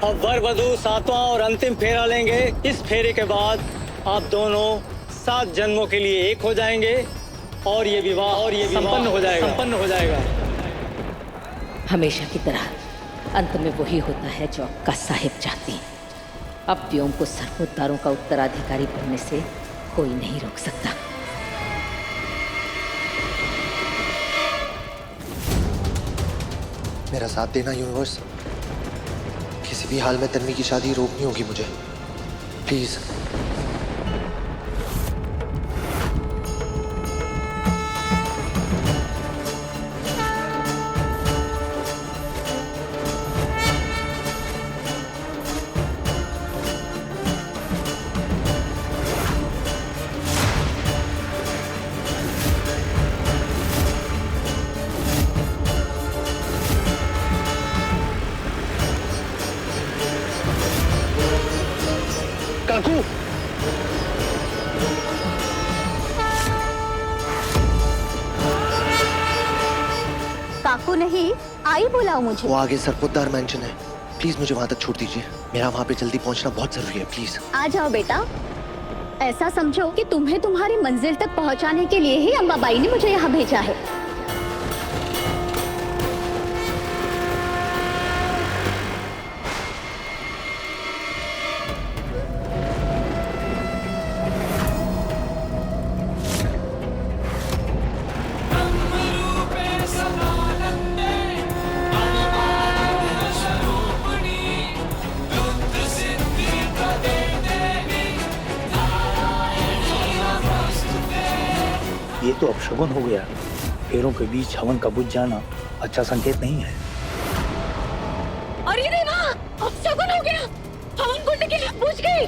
अब वर वधू सातवां और अंतिम फेरा लेंगे। इस फेरे के बाद आप दोनों 7 जन्मों के लिए एक हो जाएंगे और ये विवाह संपन्न हो जाएगा। हमेशा की तरह अंत में वही होता है जो अक्का साहिब चाहती हैं। अब व्योम को सरपोतदारों का उत्तराधिकारी बनने से कोई नहीं रोक सकता। मेरा साथ देना यूनिवर्स। किसी भी हाल में तन्वी की शादी रोकनी होगी मुझे, प्लीज। काकू नहीं, आई बुलाओ मुझे। वो आगे सरपोतदार मैंशन है, प्लीज मुझे वहां तक छोड़ दीजिए। मेरा वहां पे जल्दी पहुंचना बहुत जरूरी है, प्लीज। आ जाओ बेटा। ऐसा समझो कि तुम्हें तुम्हारी मंजिल तक पहुंचाने के लिए ही अम्बाबाई ने मुझे यहाँ भेजा है। ये तो अपशगुन हो गया। फेरों के बीच हवन का बुझ जाना अच्छा संकेत नहीं है। अरे देवा, अपशगुन हो गया। हवन कुंड के लिए बुझ गई।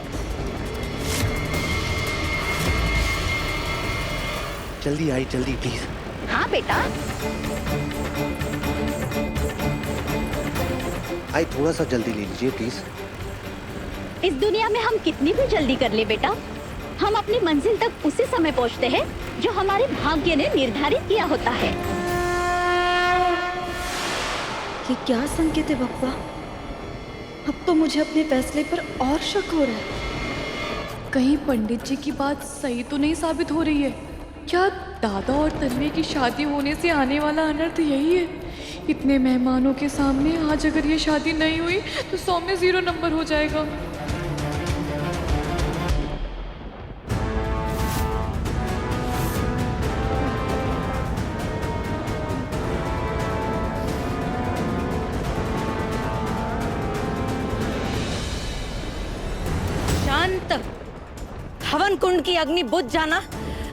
जल्दी आई, जल्दी प्लीज। हाँ बेटा। आई थोड़ा सा जल्दी ले लीजिए प्लीज। इस दुनिया में हम कितनी भी जल्दी कर ले बेटा, हम अपनी मंजिल तक उसी समय पहुंचते हैं जो हमारे भाग्य ने निर्धारित किया होता है। ये क्या संकेत है बप्पा? अब तो मुझे अपने फैसले पर और शक हो रहा है। कहीं पंडित जी की बात सही तो नहीं साबित हो रही है? क्या दादा और तन्वी की शादी होने से आने वाला अनर्थ यही है? इतने मेहमानों के सामने आज अगर ये शादी नहीं हुई तो 100 में 0 नंबर हो जाएगा। शांत। हवन कुंड की अग्नि बुझ जाना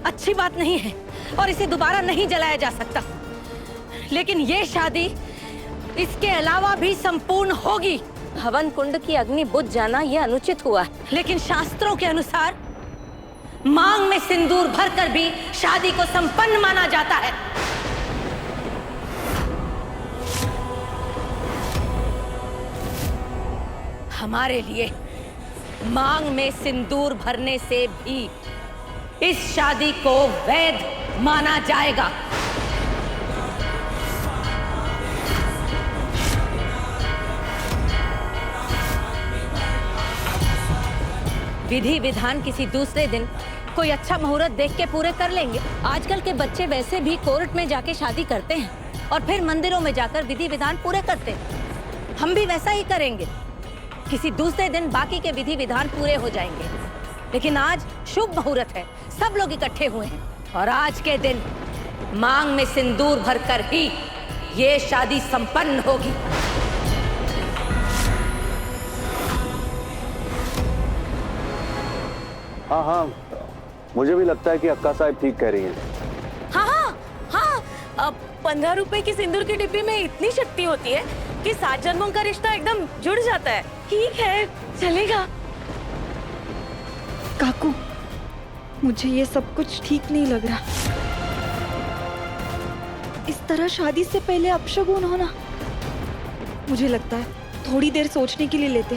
अच्छी बात नहीं है और इसे दोबारा नहीं जलाया जा सकता। लेकिन ये शादी इसके अलावा भी संपूर्ण होगी। हवन कुंड की अग्नि बुझ जाना यह अनुचित हुआ, लेकिन शास्त्रों के अनुसार मांग में सिंदूर भरकर भी शादी को संपन्न माना जाता है। हमारे लिए मांग में सिंदूर भरने से भी इस शादी को वैध माना जाएगा। विधि विधान किसी दूसरे दिन कोई अच्छा मुहूर्त देख के पूरे कर लेंगे। आजकल के बच्चे वैसे भी कोर्ट में जाके शादी करते हैं और फिर मंदिरों में जाकर विधि विधान पूरे करते हैं। हम भी वैसा ही करेंगे। किसी दूसरे दिन बाकी के विधि विधान पूरे हो जाएंगे। लेकिन आज शुभ मुहूर्त है, सब लोग इकट्ठे हुए हैं और आज के दिन मांग में सिंदूर भरकर ही ये शादी संपन्न होगी। हाँ हाँ, मुझे भी लगता है कि अक्का साहब ठीक कह रही हैं। हाँ, अब 15 रुपए की सिंदूर की डिब्बी में इतनी शक्ति होती है कि 7 जन्मों का रिश्ता एकदम जुड़ जाता है। ठीक है, चलेगा। काकू, मुझे ये सब कुछ ठीक नहीं लग रहा। इस तरह शादी से पहले अपशगुन होना, मुझे लगता है थोड़ी देर सोचने के लिए लेते।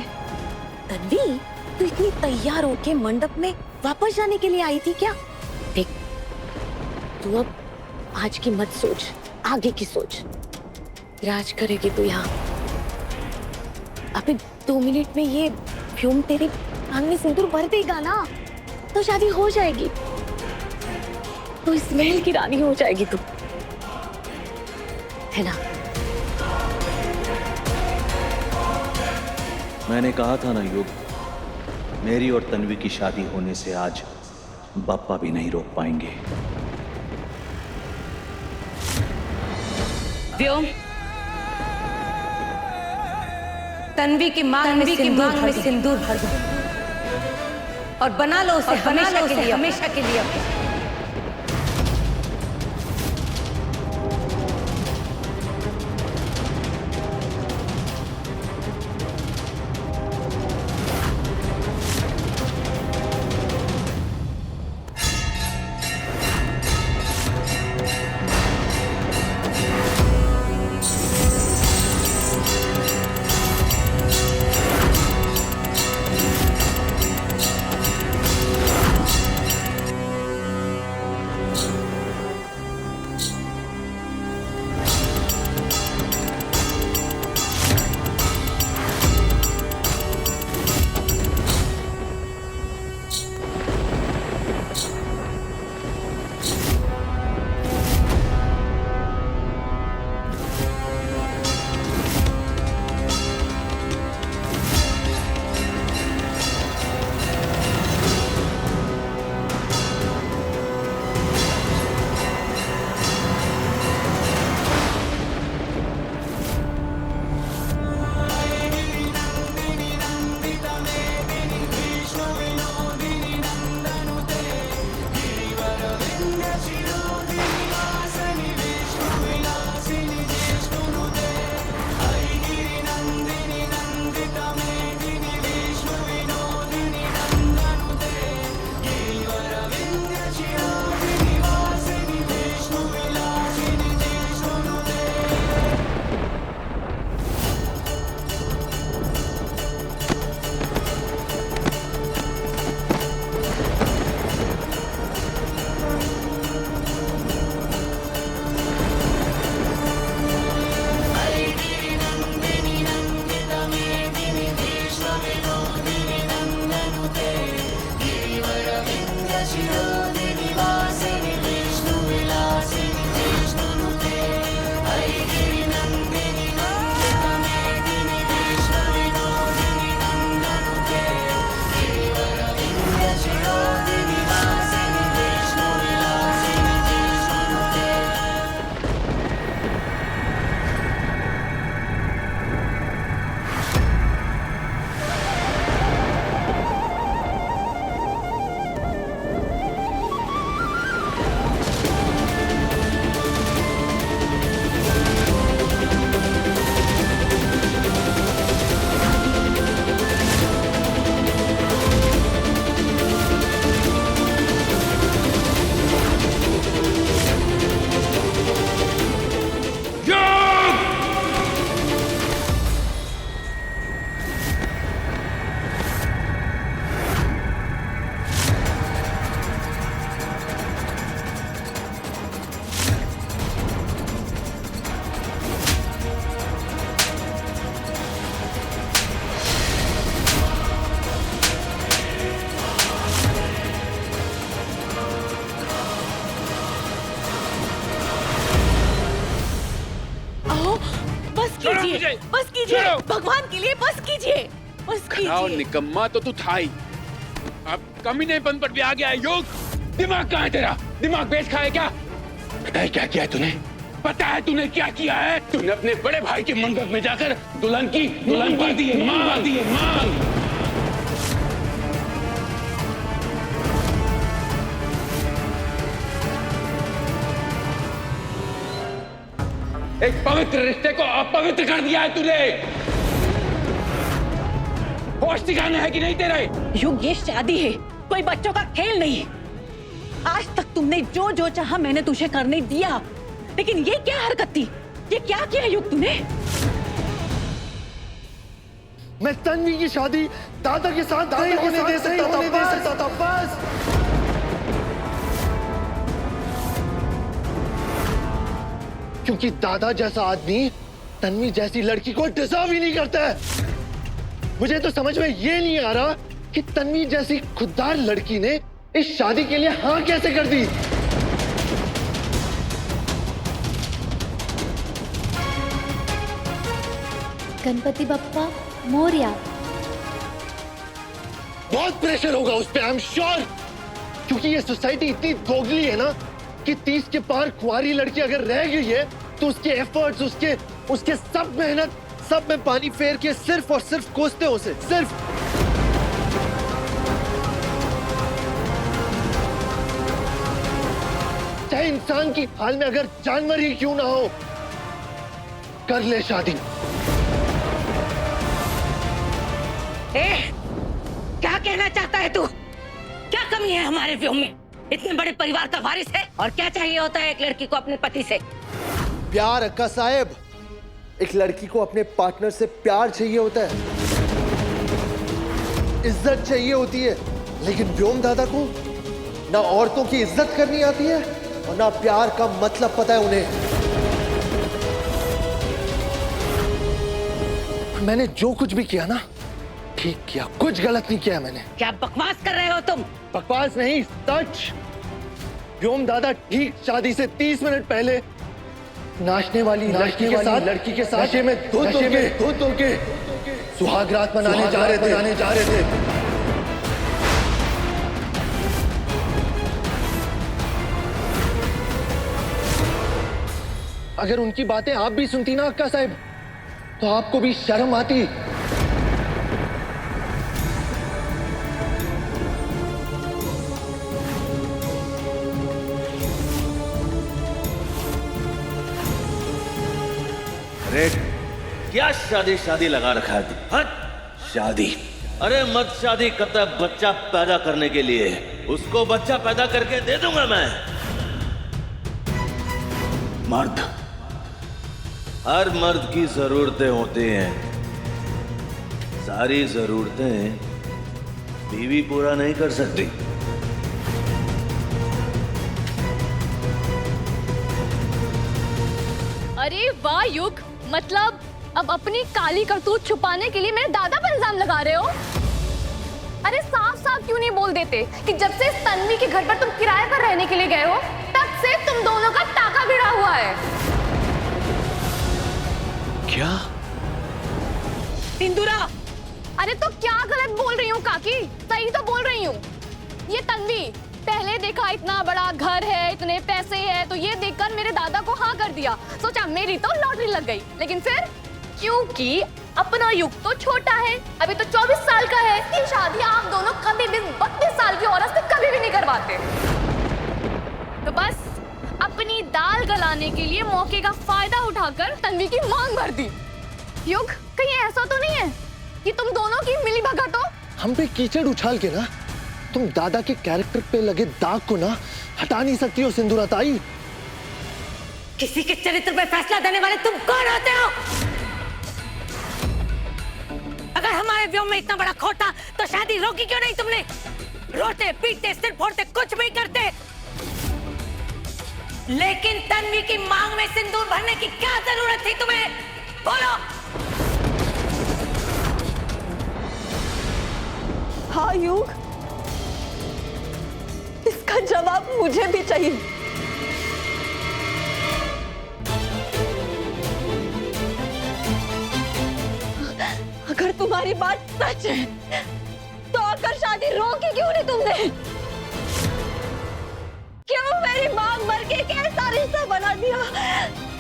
तन्वी, तू इतनी तैयार होके मंडप में वापस जाने के लिए आई थी क्या? देख, तू अब आज की मत सोच, आगे की सोच। राज करेगी तू यहाँ। अभी 2 मिनट में ये फ्यूम तेरे आंख में सिंदूर भर देगा ना, तो शादी हो जाएगी। तो इस महल की रानी हो जाएगी तू, है ना? मैंने कहा था ना युग, मेरी और तन्वी की शादी होने से आज बाप्पा भी नहीं रोक पाएंगे। व्योम, तन्वी की मांग में सिंदूर भर दो और बना लो उसे हमेशा के लिए। बस कीजिए, भगवान के लिए बस कीजिए, बस कीजिए। निकम्मा तो तू था ही, अब कमीनेपन पर भी आ गया है। योग, दिमाग कहाँ है तेरा? दिमाग बेच खाए क्या? पता है क्या किया है तूने? पता है तूने क्या किया है? तूने अपने बड़े भाई के मंडप में जाकर दुल्हन पा दी है, मांग। एक पवित्र रिश्ते को अपवित्र कर दिया है तूने। होश ठिकाने है कि नहीं तेरे? युग, ये शादी है, कोई बच्चों का खेल नहीं। आज तक तुमने जो जो चाहा मैंने तुझे करने दिया, लेकिन ये क्या हरकत थी? ये क्या किया युग तूने? मैं तन्वी की शादी दादा के साथ नहीं होने दे सकता था, बस। क्योंकि दादा जैसा आदमी तन्वी जैसी लड़की को डिजर्व ही नहीं करता है। मुझे तो समझ में ये नहीं आ रहा कि तन्वी जैसी खुददार लड़की ने इस शादी के लिए हाँ कैसे कर दी। गणपति बप्पा मोरया। बहुत प्रेशर होगा उस पे, आई एम श्योर, क्योंकि ये सोसाइटी इतनी दोगली है ना कि 30 के पार कुंवारी लड़की अगर रह गई है तो उसके एफर्ट्स, उसके सब मेहनत, सब में पानी फेर के सिर्फ और सिर्फ कोसते हो उसे, सिर्फ। चाहे इंसान की हाल में अगर जानवर ही क्यों ना हो, कर ले शादी। क्या कहना चाहता है तू? क्या कमी है हमारे व्यूह में? इतने बड़े परिवार का वारिस है और क्या चाहिए होता है एक लड़की को अपने पति से? प्यार अक्का साहेब, एक लड़की को अपने पार्टनर से प्यार चाहिए होता है, इज्जत चाहिए होती है, लेकिन व्योम दादा को ना औरतों की इज्जत करनी आती है और ना प्यार का मतलब पता है उन्हें। मैंने जो कुछ भी किया ना, ठीक किया, कुछ गलत नहीं किया मैंने। क्या बकवास कर रहे हो तुम? बकवास नहीं, सच। व्योम दादा ठीक शादी से 30 मिनट पहले नाचने वाली लड़की के साथ नशे में धुत होके सुहाग रात मनाने जा रहे थे। अगर उनकी बातें आप भी सुनती ना अक्का साहब, तो आपको भी शर्म आती। अरे क्या शादी लगा रखा है? हट शादी, अरे मत शादी करता बच्चा पैदा करने के लिए, उसको बच्चा पैदा करके दे दूंगा मैं। मर्द, हर मर्द की जरूरतें होती हैं, सारी जरूरतें बीवी पूरा नहीं कर सकती। अरे वाह युग, मतलब अब अपनी काली करतूत छुपाने के लिए मेरे दादा पर इल्जाम लगा रहे हो? अरे साफ साफ क्यों नहीं बोल देते कि जब से तन्वी के घर पर तुम किराए पर रहने के लिए गए हो, तब से तुम दोनों का टाका भिड़ा हुआ है। क्या? सिंदूरा, अरे तो क्या गलत बोल रही हूँ काकी? सही तो बोल रही हूँ। ये तन्वी पहले देखा इतना बड़ा घर है, इतने पैसे है, तो ये देखकर मेरे दादा को हाँ कर दिया। सोचा मेरी तो लॉटरी लग गई, लेकिन फिर क्योंकि अपना युग तो छोटा है, अभी तो 24 साल का है, ये शादी आप दोनों कभी भी 32 साल की औरत से कभी भी नहीं करवाते। तो बस अपनी दाल गलाने के लिए मौके का फायदा उठाकर तन्वी की मांग भर दी। युग, कहीं ऐसा तो नहीं है कि तुम दोनों की मिली भगत हो? हम पे कीचड़ उछाल के ना तुम दादा के कैरेक्टर पे लगे दाग को ना हटा नहीं सकती हो सिंदूरा ताई। किसी के चरित्र पे फैसला देने वाले तुम कौन होते हो? अगर हमारे व्योम में इतना बड़ा खोटा, तो शादी रोकी क्यों नहीं तुमने? रोते पीटते सिर फोड़ते कुछ भी करते, लेकिन तन्वी की मांग में सिंदूर भरने की क्या जरूरत थी तुम्हें? बोलो। हाँ युग, इसका जवाब मुझे भी चाहिए। अगर तुम्हारी बात सच है, तो आकर शादी रोकी क्यों नहीं तुमने? क्यों मेरी मांग भर के एक ऐसा रिश्ता बना दिया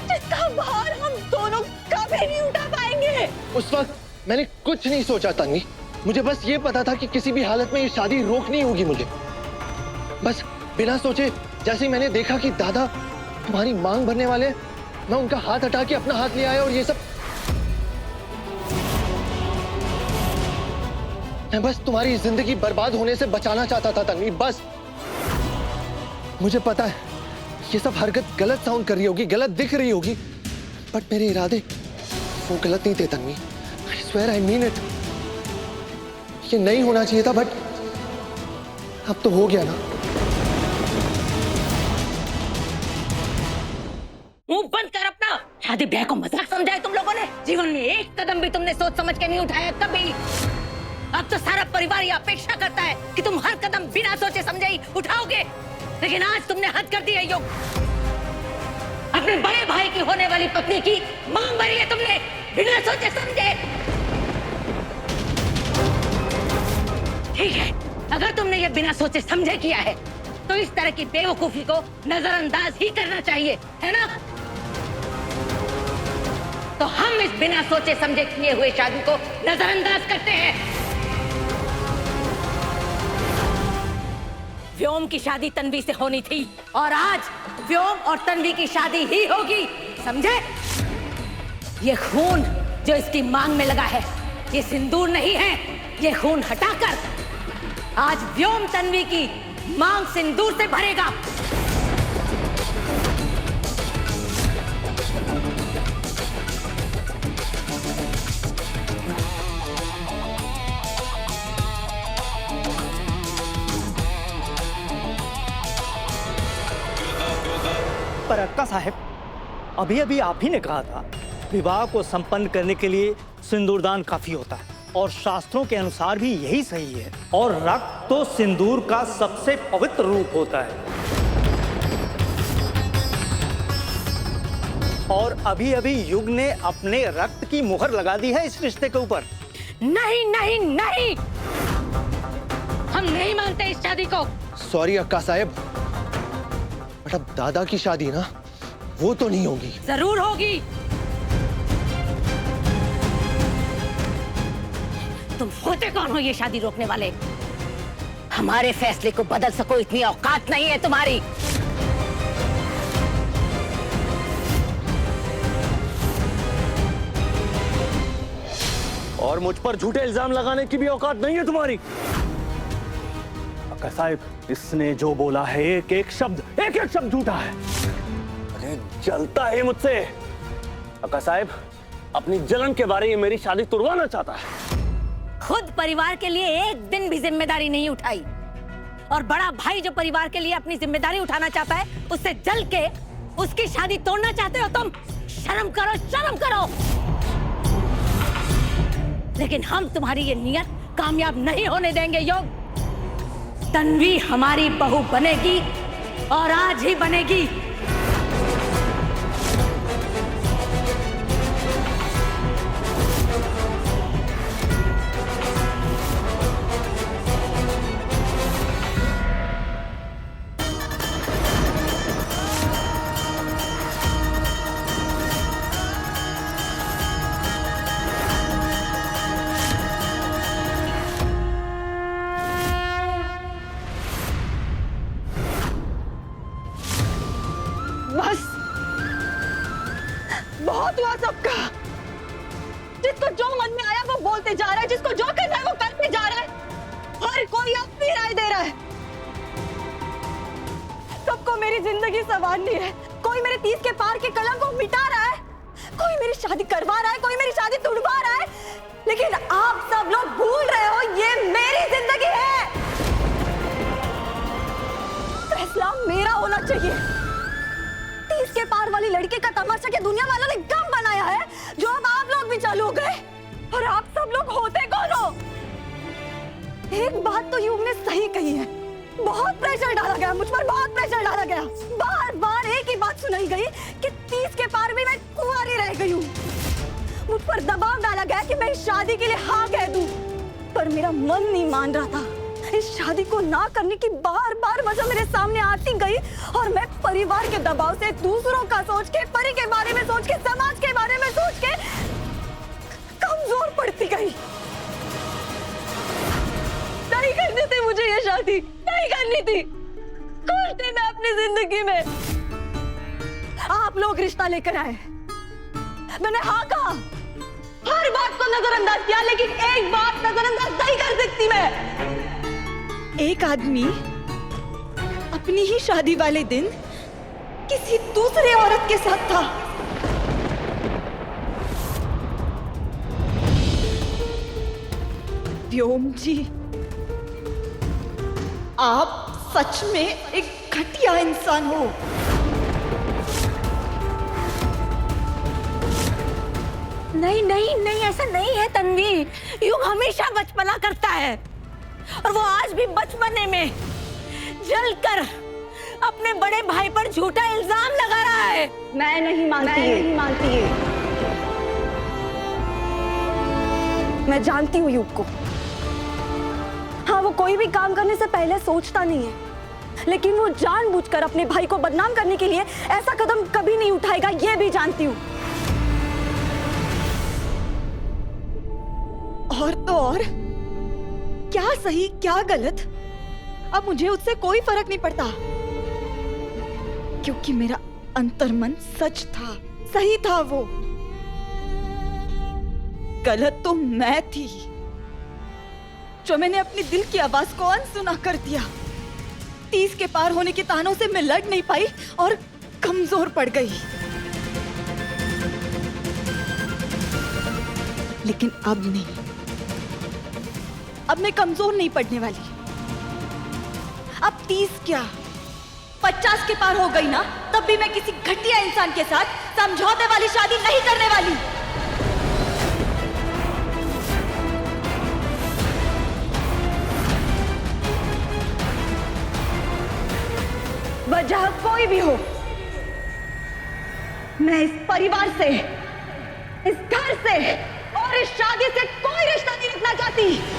जिसका भार हम दोनों कभी नहीं उठा पाएंगे? उस वक्त मैंने कुछ नहीं सोचा तन्वी, मुझे बस ये पता था कि किसी भी हालत में ये शादी रोकनी होगी मुझे। बस बिना सोचे जैसे ही मैंने देखा कि दादा तुम्हारी मांग भरने वाले, मैं उनका हाथ हटा के अपना हाथ ले आया और ये सब। मैं बस तुम्हारी जिंदगी बर्बाद होने से बचाना चाहता था तन्वी, बस। मुझे पता है ये सब हरकत गलत साउंड कर रही होगी, गलत दिख रही होगी, बट मेरे इरादे वो गलत नहीं थे Tanvi. I swear I mean it. ये नहीं होना चाहिए था, बट अब तो हो गया ना। मुंह बंद कर अपना, शादी ब्याह को मजाक समझा है तुम लोगों ने। जीवन में एक कदम भी तुमने सोच समझ के नहीं उठाया कभी। अब तो सारा परिवार ये अपेक्षा करता है कि तुम हर कदम बिना सोचे समझे ही उठाओगे, लेकिन आज तुमने हद कर दी है योग। अपने बड़े भाई की होने वाली पत्नी की मांग भरी है तुमने बिना सोचे समझे। ठीक है, अगर तुमने ये बिना सोचे समझे किया है तो इस तरह की बेवकूफी को नजरअंदाज ही करना चाहिए, है ना? तो हम इस बिना सोचे समझे किए हुए शादी को नजरअंदाज करते हैं। व्योम की शादी तन्वी से होनी थी और आज व्योम और तन्वी की शादी ही होगी, समझे? ये खून जो इसकी मांग में लगा है ये सिंदूर नहीं है। ये खून हटाकर आज व्योम तन्वी की मांग सिंदूर से भरेगा। पर अक्का साहब, अभी अभी आप ही ने कहा था विवाह को संपन्न करने के लिए सिंदूरदान काफी होता है और शास्त्रों के अनुसार भी यही सही है। और रक्त तो सिंदूर का सबसे पवित्र रूप होता है। और अभी अभी युग ने अपने रक्त की मुहर लगा दी है इस रिश्ते के ऊपर। नहीं नहीं नहीं, हम नहीं मानते इस शादी को। सॉरी अक्का साहब, बट अब दादा की शादी ना वो तो नहीं होगी। जरूर होगी। तुम होते कौन हो ये शादी रोकने वाले? हमारे फैसले को बदल सको इतनी औकात नहीं है तुम्हारी। और मुझ पर झूठे इल्जाम लगाने की भी औकात नहीं है तुम्हारी। अक्का साहब, इसने जो बोला है एक एक शब्द झूठा है। अरे जलता है मुझसे। अक्का साहब अपनी जलन के बारे में मेरी शादी तुड़वाना चाहता है। खुद परिवार के लिए एक दिन भी जिम्मेदारी नहीं उठाई और बड़ा भाई जो परिवार के लिए अपनी जिम्मेदारी उठाना चाहता है उससे जल के उसकी शादी तोड़ना चाहते हो तुम। शर्म करो, शर्म करो। लेकिन हम तुम्हारी ये नियत कामयाब नहीं होने देंगे योग। तन्वी हमारी बहू बनेगी और आज ही बनेगी। बस बहुत हुआ सबका। जिसको जो मन में आया वो बोलते जा रहा है, जिसको जो करना है वो करते जा रहा है। हर कोई अपनी राय दे रहा है। सबको मेरी जिंदगी संवारनी है। कोई मेरे 30 के पार के कलंक को मिटा रहा है, कोई मेरी शादी करवा रहा है, कोई मेरी शादी तुड़वा रहा है। लेकिन आप सब लोग भूल रहे हो ये मेरी जिंदगी है। फैसला मेरा होना चाहिए। 30 के पार वाली लड़की का तमाशा के दुनिया वालों ने गम बनाया है जो अब आप लोग भी चालू हो गए। और आप सब लोग होते कौन हो? एक बात तो युग ने सही कही है। बहुत प्रेशर डाला गया मुझ पर, बहुत प्रेशर डाला गया। बार बार एक ही बात सुनाई गई कि 30 के पार भी मैं कुंवारी रह गई हूँ। मुझ पर दबाव डाला गया कि मैं इस शादी के लिए हाँ कह दूं, पर मेरा मन नहीं मान रहा था। इस शादी को ना करने की बार बार वजह मेरे सामने आती गई और मैं परिवार के दबाव से, दूसरों का सोच के, परी के बारे में सोच के, समाज के बारे में सोच के कमजोर पड़ती गई। नहीं करनी थी मुझे ये शादी, नहीं करनी थी। खुश थी मैं अपनी जिंदगी में। आप लोग रिश्ता लेकर आए, मैंने हाँ कहा। हर बात को नजरअंदाज किया, लेकिन एक बात नजरअंदाज नहीं कर सकती मैं। एक आदमी अपनी ही शादी वाले दिन किसी दूसरे औरत के साथ था। व्योम जी, आप सच में एक घटिया इंसान हो। नहीं नहीं नहीं, ऐसा नहीं है तन्वी। युग हमेशा बचपना करता है और वो आज भी बचपने में जलकर अपने बड़े भाई पर झूठा इल्जाम लगा रहा है। मैं नहीं मानती ये। मैं जानती हूँ युग को। हाँ, वो कोई भी काम करने से पहले सोचता नहीं है, लेकिन वो जानबूझकर अपने भाई को बदनाम करने के लिए ऐसा कदम कभी नहीं उठाएगा, ये भी जानती हूँ। और तो और, क्या सही क्या गलत, अब मुझे उससे कोई फर्क नहीं पड़ता, क्योंकि मेरा अंतर्मन सच था, सही था। वो गलत तो मैं थी, जो मैंने अपनी दिल की आवाज को अनसुना कर दिया। 30 के पार होने के तानों से मैं लड़ नहीं पाई और कमजोर पड़ गई। लेकिन अब नहीं, अब मैं कमजोर नहीं पड़ने वाली। अब 30 क्या 50 के पार हो गई ना, तब भी मैं किसी घटिया इंसान के साथ समझौते वाली शादी नहीं करने वाली। वजह कोई भी हो, मैं इस परिवार से, इस घर से और इस शादी से कोई रिश्ता नहीं रखना चाहती।